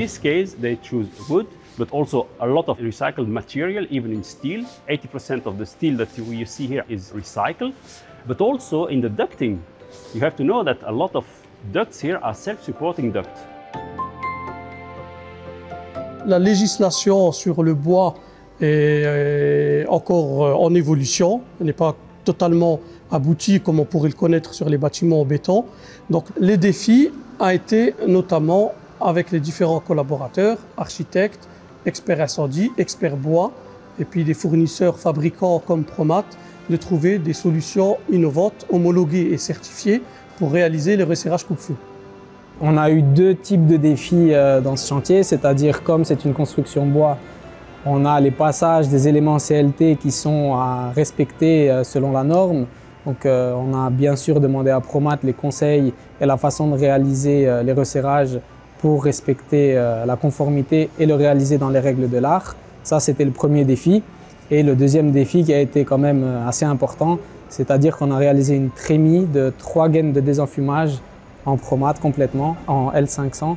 this case, they choose wood, but also a lot of recycled material, even in steel. 80% of the steel that you see here is recycled. But also in the ducting, you have to know that a lot of ducts here are self-supporting ducts. La législation sur le bois est encore en évolution, elle n'est pas totalement aboutie comme on pourrait le connaître sur les bâtiments en béton. Donc les défis ont été notamment avec les différents collaborateurs, architectes, experts incendie, experts bois, et puis des fournisseurs fabricants comme Promat, de trouver des solutions innovantes, homologuées et certifiées pour réaliser les resserrages coupe-feu. On a eu deux types de défis dans ce chantier, c'est-à-dire comme c'est une construction bois, on a les passages des éléments CLT qui sont à respecter selon la norme. Donc on a bien sûr demandé à Promat les conseils et la façon de réaliser les resserrages pour respecter la conformité et le réaliser dans les règles de l'art. Ça, c'était le premier défi. Et le deuxième défi qui a été quand même assez important, c'est-à-dire qu'on a réalisé une trémie de 3 gaines de désenfumage en Promat complètement, en L500.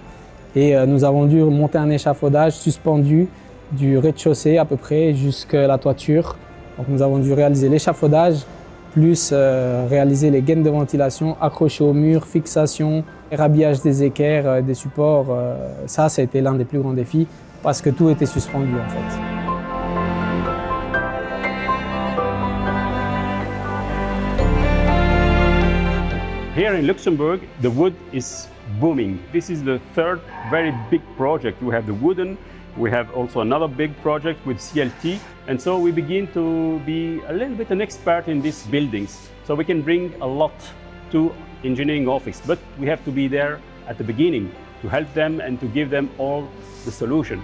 Et nous avons dû monter un échafaudage suspendu du rez-de-chaussée à peu près jusqu'à la toiture. Donc nous avons dû réaliser l'échafaudage, plus réaliser les gaines de ventilation, accrocher au mur, fixation, rhabillage des équerres, des supports. Ça a été l'un des plus grands défis parce que tout était suspendu en fait. Here in Luxembourg, the wood is booming. This is the third very big project. We have the wooden, we have also another big project with CLT, and so we begin to be a little bit an expert in these buildings. So we can bring a lot to engineering office, but we have to be there at the beginning to help them and to give them all the solutions.